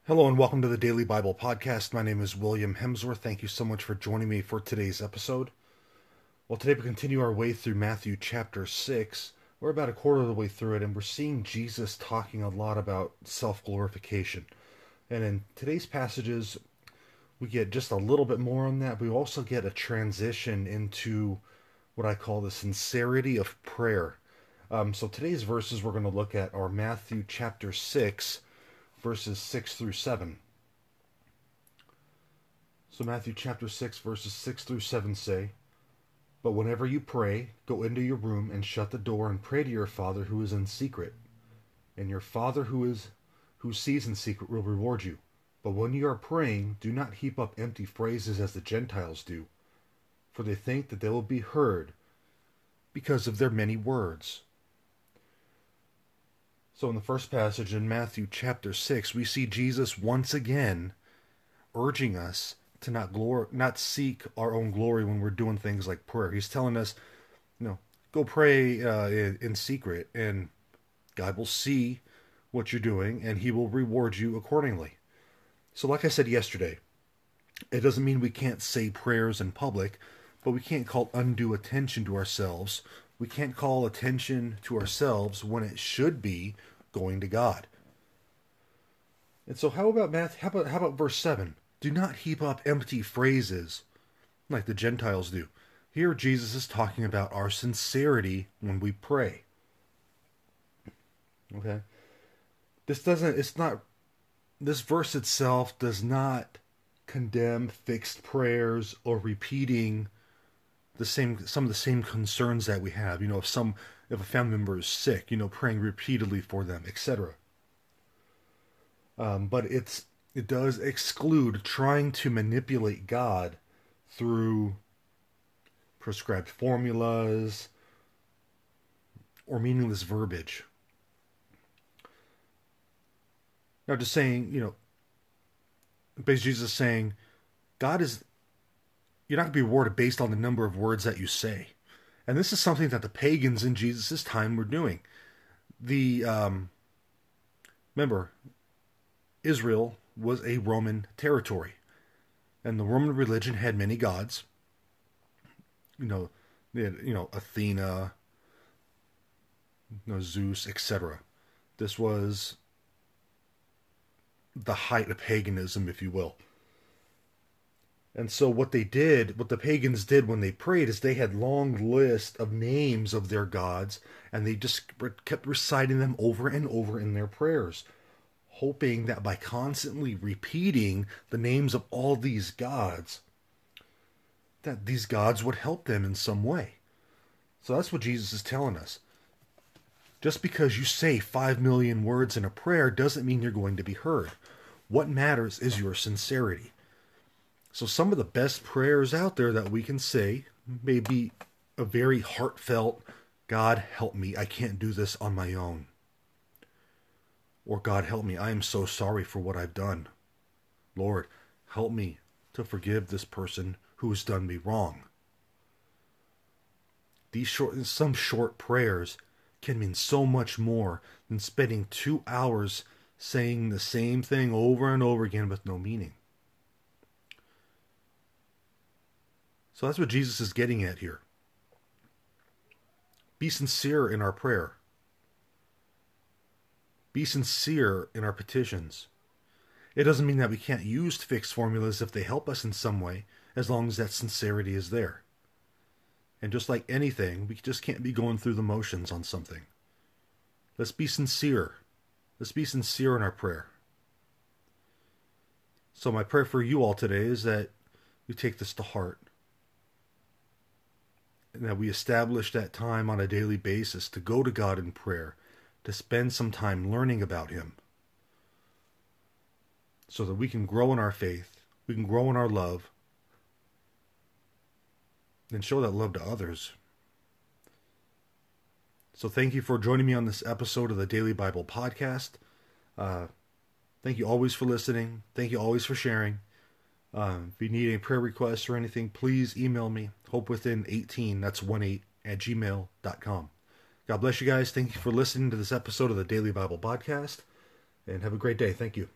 Hello and welcome to the Daily Bible Podcast. My name is William Hemsworth. Thank you so much for joining me for today's episode. Well, today we continue our way through Matthew chapter 6. We're about a quarter of the way through it, and we're seeing Jesus talking a lot about self-glorification. And in today's passages, we get just a little bit more on that. We also get a transition into what I call the sincerity of prayer. So today's verses we're going to look at are Matthew chapter 6, verses 6 through 7. So Matthew chapter 6, verses 6 through 7 say, "But whenever you pray, go into your room and shut the door and pray to your Father who is in secret. And your Father who sees in secret will reward you. But when you are praying, do not heap up empty phrases as the Gentiles do, for they think that they will be heard because of their many words." So in the first passage in Matthew chapter 6, we see Jesus once again urging us to not seek our own glory when we're doing things like prayer. He's telling us, go pray in secret, and God will see what you're doing, and He will reward you accordingly. So like I said yesterday, it doesn't mean we can't say prayers in public, but we can't call undue attention to ourselves. We can't call attention to ourselves when it should be going to God. And so how about verse 7? Do not heap up empty phrases like the Gentiles do. Here Jesus is talking about our sincerity when we pray. Okay? This verse itself does not condemn fixed prayers or repeating some of the same concerns that we have. If a family member is sick, praying repeatedly for them, etc. But it does exclude trying to manipulate God through prescribed formulas or meaningless verbiage. Now, just saying, basically Jesus is saying, you're not going to be rewarded based on the number of words that you say. And this is something that the pagans in Jesus' time were doing. Remember, Israel was a Roman territory. And the Roman religion had many gods. They had, Athena, Zeus, etc. This was the height of paganism, if you will. And so what the pagans did when they prayed is they had long lists of names of their gods, and they just kept reciting them over and over in their prayers, hoping that by constantly repeating the names of all these gods, that these gods would help them in some way. So that's what Jesus is telling us. Just because you say 5 million words in a prayer doesn't mean you're going to be heard. What matters is your sincerity. So some of the best prayers out there that we can say may be a very heartfelt, "God help me, I can't do this on my own." Or, "God help me, I am so sorry for what I've done. Lord, help me to forgive this person who has done me wrong." Some short prayers can mean so much more than spending 2 hours saying the same thing over and over again with no meaning. So that's what Jesus is getting at here. Be sincere in our prayer. Be sincere in our petitions. It doesn't mean that we can't use fixed formulas if they help us in some way, as long as that sincerity is there. And just like anything, we just can't be going through the motions on something. Let's be sincere. Let's be sincere in our prayer. So my prayer for you all today is that you take this to heart, and that we establish that time on a daily basis to go to God in prayer, to spend some time learning about Him, so that we can grow in our faith, we can grow in our love, and show that love to others. So thank you for joining me on this episode of the Daily Bible Podcast. Thank you always for listening. Thank you always for sharing. If you need any prayer requests or anything, please email me, hopewithin18, that's 18, @gmail.com. God bless you guys. Thank you for listening to this episode of the Daily Bible Podcast, and have a great day. Thank you.